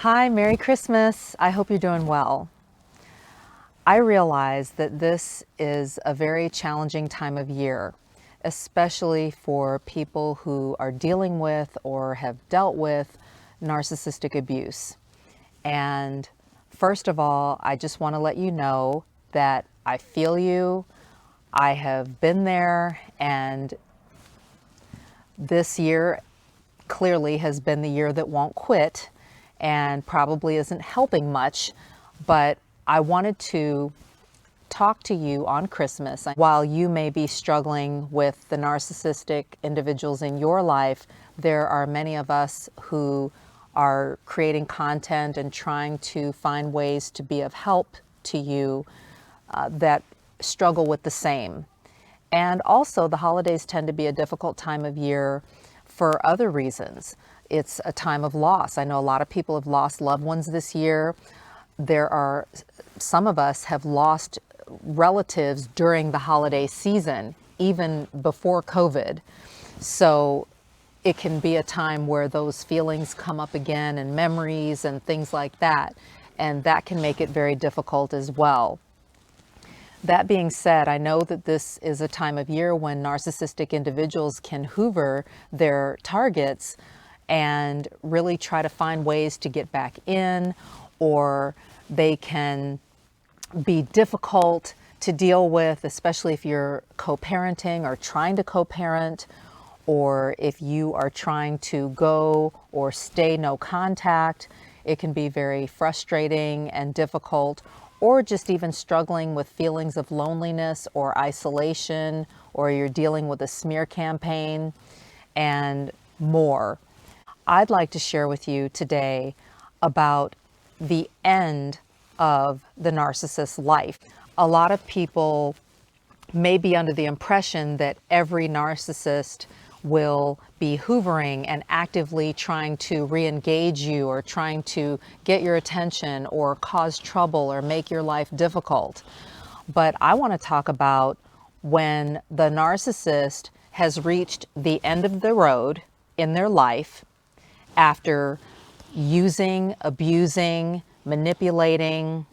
Hi, Merry Christmas. I hope you're doing well. I realize that this is a very challenging time of year, especially for people who are dealing with or have dealt with narcissistic abuse. And first of all, I just want to let you know that I feel you. I have been there, and this year clearly has been the year that won't quit and probably isn't helping much, but I wanted to talk to you on Christmas. While you may be struggling with the narcissistic individuals in your life, there are many of us who are creating content and trying to find ways to be of help to you that struggle with the same. And also, the holidays tend to be a difficult time of year for other reasons. It's a time of loss. I know a lot of people have lost loved ones this year. Some of us have lost relatives during the holiday season, even before COVID. So it can be a time where those feelings come up again, and memories and things like that. And that can make it very difficult as well. That being said, I know that this is a time of year when narcissistic individuals can hoover their targets and really try to find ways to get back in, or they can be difficult to deal with, especially if you're co-parenting or trying to co-parent, or if you are trying to go or stay no contact. It can be very frustrating and difficult, or just even struggling with feelings of loneliness or isolation, or you're dealing with a smear campaign and more. I'd like to share with you today about the end of the narcissist's life. A lot of people may be under the impression that every narcissist will be hoovering and actively trying to re-engage you, or trying to get your attention, or cause trouble, or make your life difficult. But I want to talk about when the narcissist has reached the end of the road in their life after using, abusing, manipulating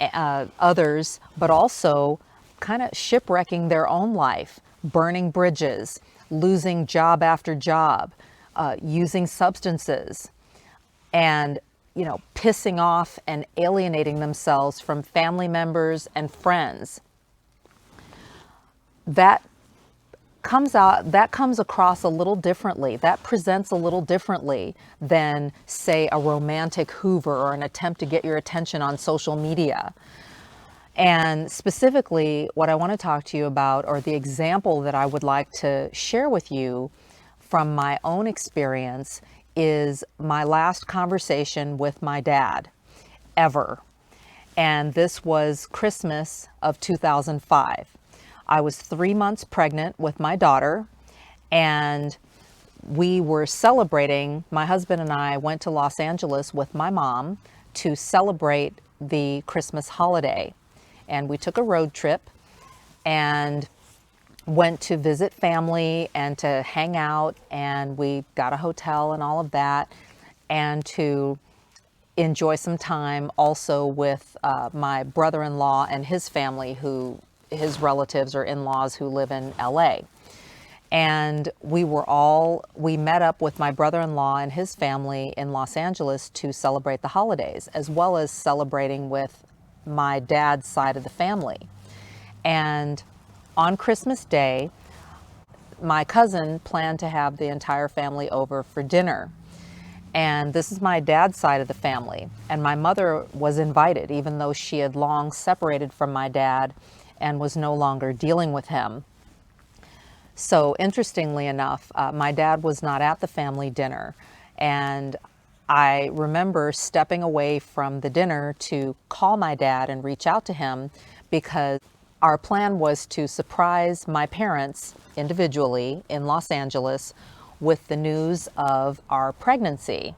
others, but also kind of shipwrecking their own life, burning bridges, losing job after job, using substances, and pissing off and alienating themselves from family members and friends. That comes across a little differently. That presents a little differently than, say, a romantic hoover or an attempt to get your attention on social media. And specifically, what I want to talk to you about, or the example that I would like to share with you from my own experience, is my last conversation with my dad ever. And this was Christmas of 2005. I was 3 months pregnant with my daughter, and we were celebrating. My husband and I went to Los Angeles with my mom to celebrate the Christmas holiday. And we took a road trip and went to visit family and to hang out, and we got a hotel and all of that, and to enjoy some time also with my brother-in-law and his family, his relatives or in-laws who live in LA. And we met up with my brother-in-law and his family in Los Angeles to celebrate the holidays, as well as celebrating with my dad's side of the family. And on Christmas Day, my cousin planned to have the entire family over for dinner. And this is my dad's side of the family. And my mother was invited, even though she had long separated from my dad and was no longer dealing with him. So interestingly enough, my dad was not at the family dinner. And I remember stepping away from the dinner to call my dad and reach out to him, because our plan was to surprise my parents individually in Los Angeles with the news of our pregnancy.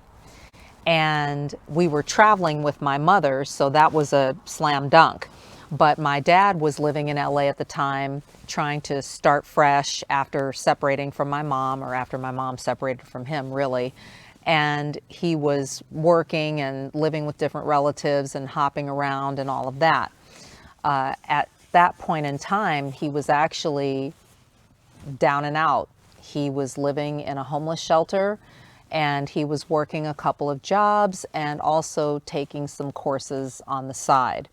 And we were traveling with my mother, so that was a slam dunk. But my dad was living in LA at the time, trying to start fresh after separating from my mom, or after my mom separated from him, really. and he was working and living with different relatives and hopping around and all of that. At that point in time, he was actually down and out. He was living in a homeless shelter, and he was working a couple of jobs and also taking some courses on the side.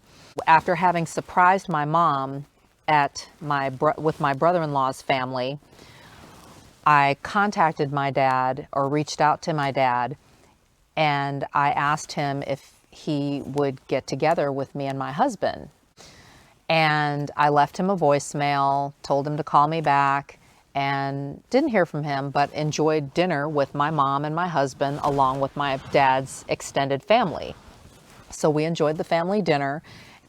After having surprised my mom with my brother-in-law's family, I contacted my dad, or reached out to my dad, and I asked him if he would get together with me and my husband. And I left him a voicemail, told him to call me back, and didn't hear from him, but enjoyed dinner with my mom and my husband along with my dad's extended family. So we enjoyed the family dinner,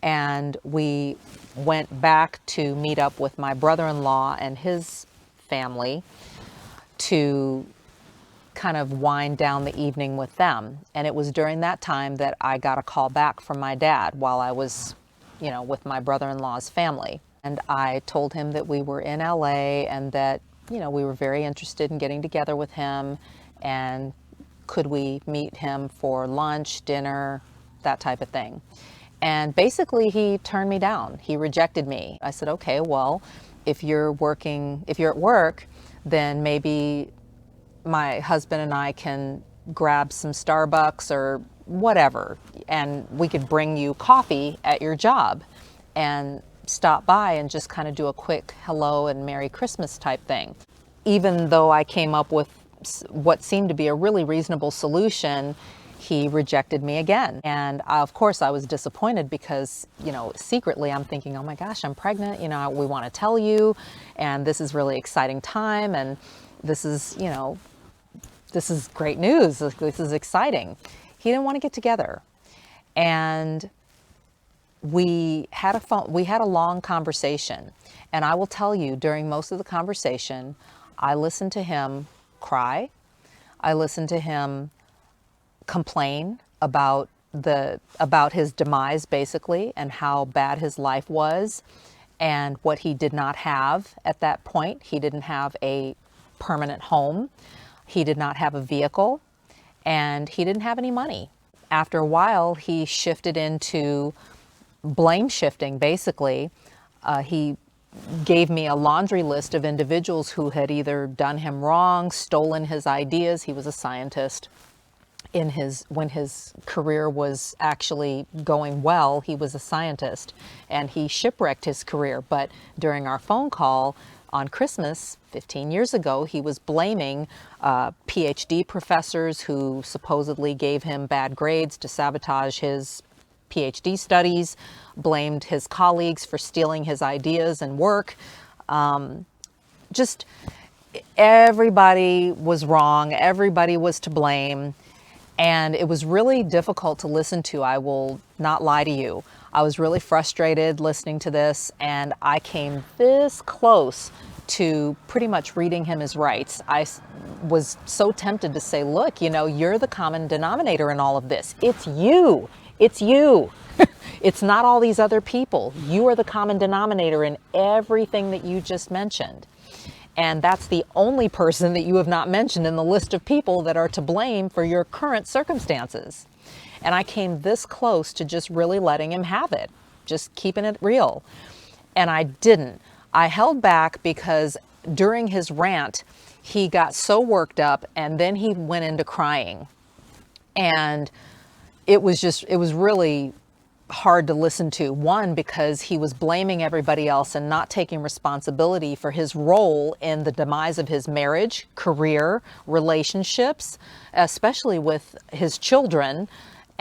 and we went back to meet up with my brother-in-law and his family to kind of wind down the evening with them. And it was during that time that I got a call back from my dad while I was, with my brother-in-law's family. And I told him that we were in LA and that, we were very interested in getting together with him, and could we meet him for lunch, dinner, that type of thing. And basically he turned me down. He rejected me. I said, okay, well, if you're at work, then maybe my husband and I can grab some Starbucks or whatever, and we could bring you coffee at your job and stop by and just kind of do a quick hello and Merry Christmas type thing. Even though I came up with what seemed to be a really reasonable solution, he rejected me again. And of course I was disappointed because, secretly I'm thinking, oh my gosh, I'm pregnant, we want to tell you, and this is really exciting time, and this is great news. This is exciting. He didn't want to get together. And we had a long conversation. And I will tell you, during most of the conversation, I listened to him cry. I listened to him complain about his demise, basically, and how bad his life was and what he did not have at that point. He didn't have a permanent home. He did not have a vehicle, and he didn't have any money. After a while, he shifted into blame shifting, basically. He gave me a laundry list of individuals who had either done him wrong, stolen his ideas. He was a scientist. When his career was actually going well, he was a scientist, and he shipwrecked his career. But during our phone call on Christmas 15 years ago, he was blaming PhD professors who supposedly gave him bad grades to sabotage his PhD studies, blamed his colleagues for stealing his ideas and work. Just everybody was wrong. Everybody was to blame. And it was really difficult to listen to. I will not lie to you. I was really frustrated listening to this, and I came this close to pretty much reading him his rights. I was so tempted to say, look, you're the common denominator in all of this. It's you. It's you. It's not all these other people. You are the common denominator in everything that you just mentioned. And that's the only person that you have not mentioned in the list of people that are to blame for your current circumstances. And I came this close to just really letting him have it, just keeping it real. And I didn't. I held back because during his rant, he got so worked up, and then he went into crying. And it was really hard to listen to. One, because he was blaming everybody else and not taking responsibility for his role in the demise of his marriage, career, relationships, especially with his children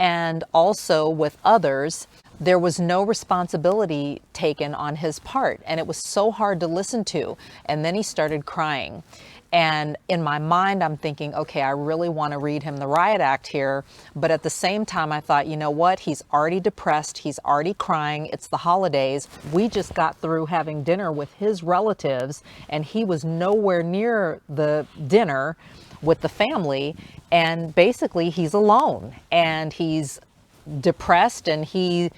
and also with others. There was no responsibility taken on his part, and it was so hard to listen to. And then he started crying. And in my mind, I'm thinking, okay, I really want to read him the riot act here. But at the same time, I thought, you know what? He's already depressed. He's already crying. It's the holidays. We just got through having dinner with his relatives, and he was nowhere near the dinner with the family. And basically, he's alone, and he's depressed, and he's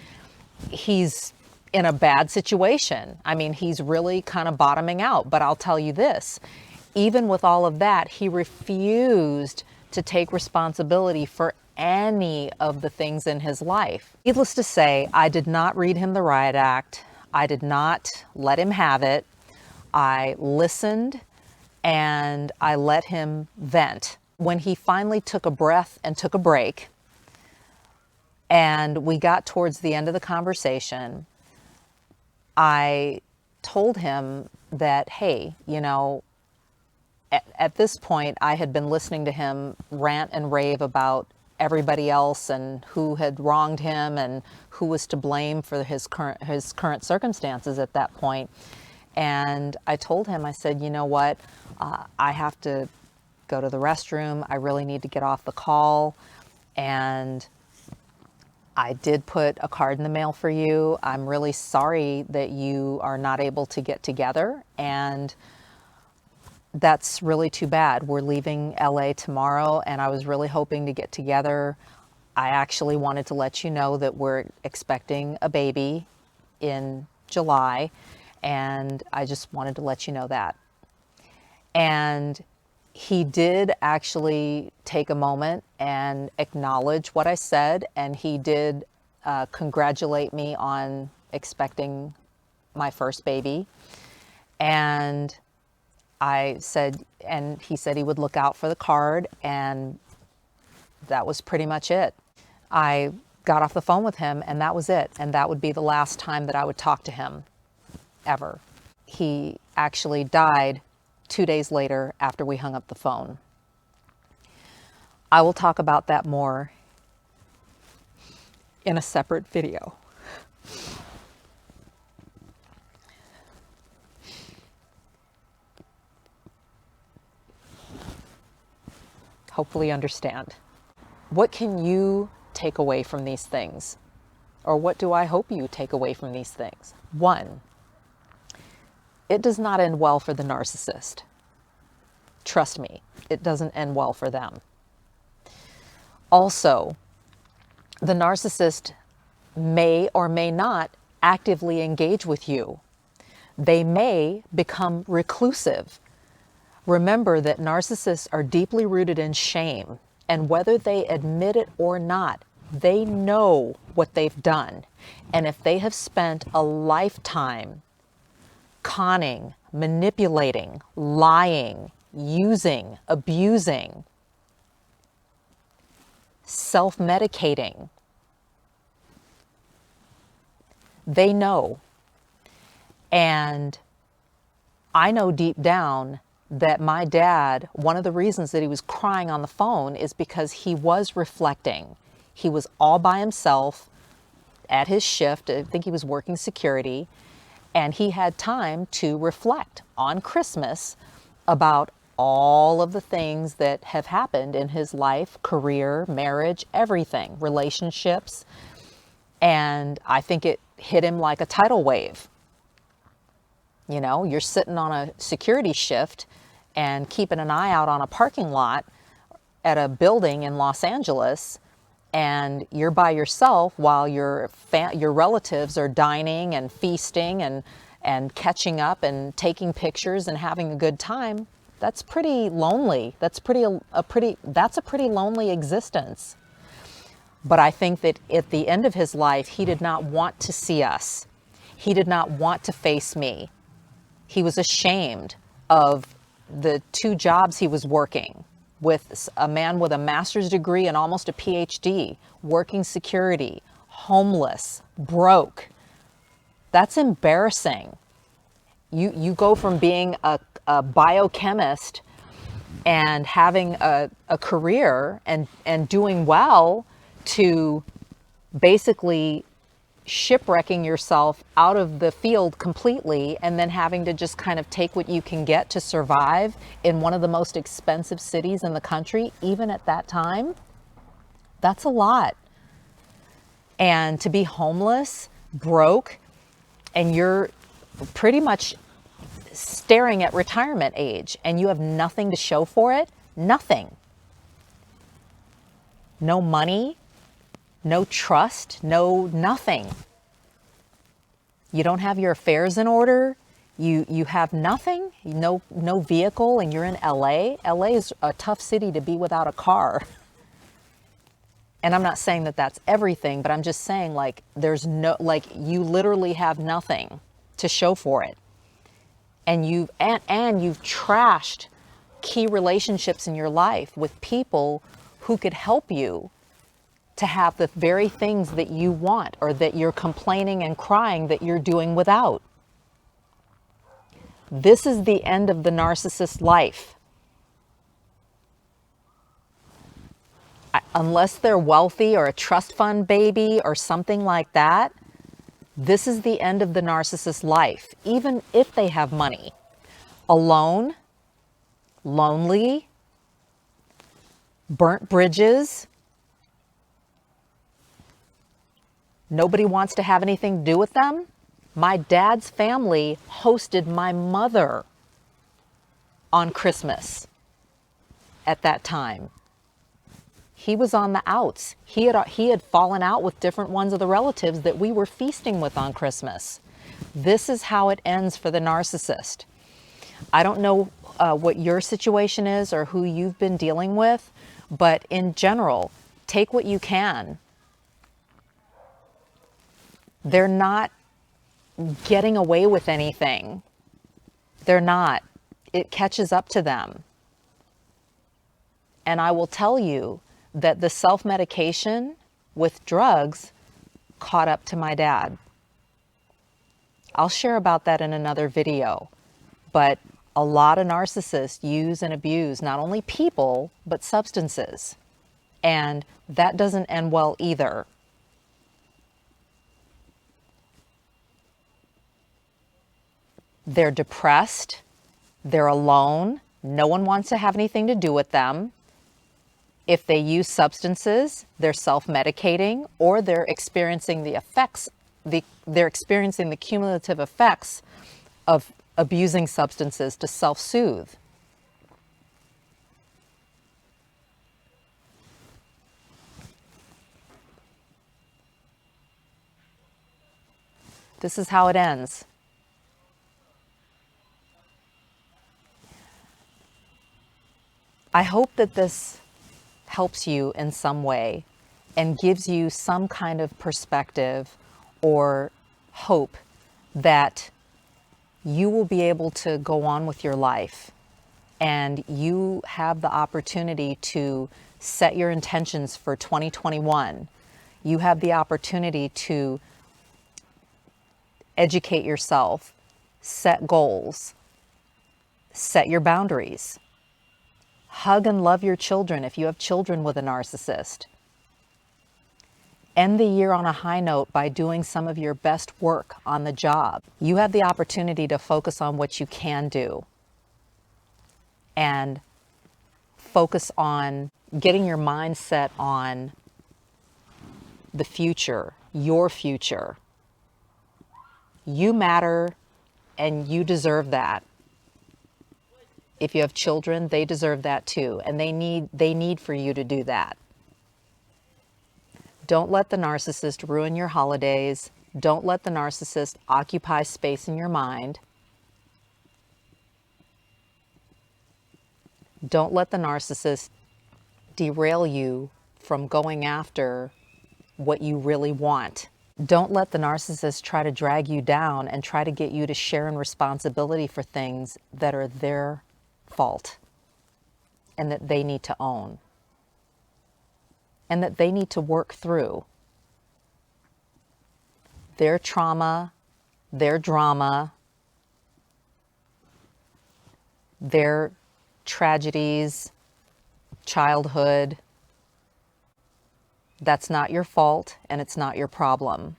in a bad situation. I mean, he's really kind of bottoming out. But I'll tell you this. Even with all of that, he refused to take responsibility for any of the things in his life. Needless to say, I did not read him the riot act. I did not let him have it. I listened and I let him vent. When he finally took a breath and took a break, and we got towards the end of the conversation, I told him that, hey, you know, at this point, I had been listening to him rant and rave about everybody else and who had wronged him and who was to blame for his current circumstances at that point. And I told him, I said, you know what, I have to go to the restroom. I really need to get off the call. And I did put a card in the mail for you. I'm really sorry that you are not able to get together. And that's really too bad. We're leaving LA tomorrow, and I was really hoping to get together. I actually wanted to let you know that we're expecting a baby in July, and I just wanted to let you know that. And he did actually take a moment and acknowledge what I said, and he did congratulate me on expecting my first baby. And I said, and he said he would look out for the card, and that was pretty much it. I got off the phone with him, and that was it. And that would be the last time that I would talk to him, ever. He actually died 2 days later after we hung up the phone. I will talk about that more in a separate video. Hopefully understand. What can you take away from these things? Or what do I hope you take away from these things? 1, it does not end well for the narcissist. Trust me, it doesn't end well for them. Also, the narcissist may or may not actively engage with you. They may become reclusive. Remember that narcissists are deeply rooted in shame, and whether they admit it or not, they know what they've done. And if they have spent a lifetime conning, manipulating, lying, using, abusing, self-medicating, they know. And I know deep down that my dad, one of the reasons that he was crying on the phone is because he was reflecting. He was all by himself at his shift. I think he was working security, and he had time to reflect on Christmas about all of the things that have happened in his life, career, marriage, everything, relationships. And I think it hit him like a tidal wave. You know, you're sitting on a security shift and keeping an eye out on a parking lot at a building in Los Angeles, and you're by yourself while your relatives are dining and feasting and catching up and taking pictures and having a good time. That's pretty lonely. That's a pretty lonely existence. But I think that at the end of his life, he did not want to see us. He did not want to face me. He was ashamed of the 2 jobs he was working with, a man with a master's degree and almost a PhD, working security, homeless, broke. That's embarrassing. You go from being a biochemist and having a career and doing well to basically shipwrecking yourself out of the field completely, and then having to just kind of take what you can get to survive in one of the most expensive cities in the country, even at that time. That's a lot. And to be homeless, broke, and you're pretty much staring at retirement age, and you have nothing to show for it, nothing. No money, no trust, no nothing. You don't have your affairs in order. You have nothing, no vehicle, and you're in LA. LA is a tough city to be without a car. And I'm not saying that that's everything, but I'm just saying, like, there's no, like, you literally have nothing to show for it. And you've trashed key relationships in your life with people who could help you to have the very things that you want, or that you're complaining and crying that you're doing without. This is the end of the narcissist's life. Unless they're wealthy or a trust fund baby or something like that, this is the end of the narcissist's life, even if they have money. Alone, lonely, burnt bridges. Nobody wants to have anything to do with them. My dad's family hosted my mother on Christmas at that time. He was on the outs. He had fallen out with different ones of the relatives that we were feasting with on Christmas. This is how it ends for the narcissist. I don't know what your situation is or who you've been dealing with, but in general, take what you can. They're not getting away with anything. They're not. It catches up to them. And I will tell you that the self-medication with drugs caught up to my dad. I'll share about that in another video. But a lot of narcissists use and abuse not only people, but substances. And that doesn't end well either. They're depressed, they're alone, no one wants to have anything to do with them. If they use substances, they're self-medicating, or they're experiencing the effects, they're experiencing the cumulative effects of abusing substances to self-soothe. This is how it ends. I hope that this helps you in some way and gives you some kind of perspective or hope that you will be able to go on with your life, and you have the opportunity to set your intentions for 2021. You have the opportunity to educate yourself, set goals, set your boundaries. Hug and love your children if you have children with a narcissist. End the year on a high note by doing some of your best work on the job. You have the opportunity to focus on what you can do and focus on getting your mindset on the future, your future. You matter and you deserve that. If you have children, they deserve that too, and they need for you to do that. Don't let the narcissist ruin your holidays. Don't let the narcissist occupy space in your mind. Don't let the narcissist derail you from going after what you really want. Don't let the narcissist try to drag you down and try to get you to share in responsibility for things that are their fault and that they need to own and that they need to work through. Their trauma, their drama, their tragedies, childhood, that's not your fault and it's not your problem.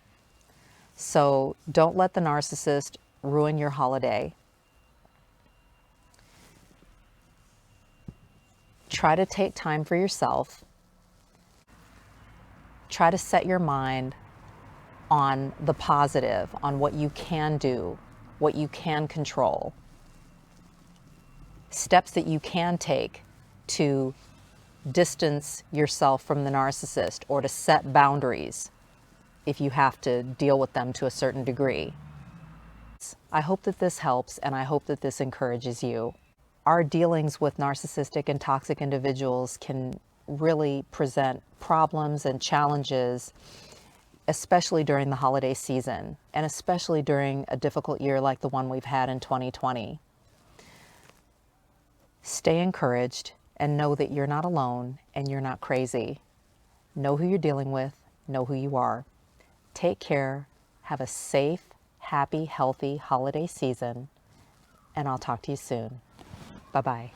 So don't let the narcissist ruin your holiday. Try to take time for yourself. Try to set your mind on the positive, on what you can do, what you can control. Steps that you can take to distance yourself from the narcissist or to set boundaries if you have to deal with them to a certain degree. I hope that this helps, and I hope that this encourages you. Our dealings with narcissistic and toxic individuals can really present problems and challenges, especially during the holiday season, and especially during a difficult year like the one we've had in 2020. Stay encouraged and know that you're not alone and you're not crazy. Know who you're dealing with, know who you are. Take care, have a safe, happy, healthy holiday season, and I'll talk to you soon. Bye-bye.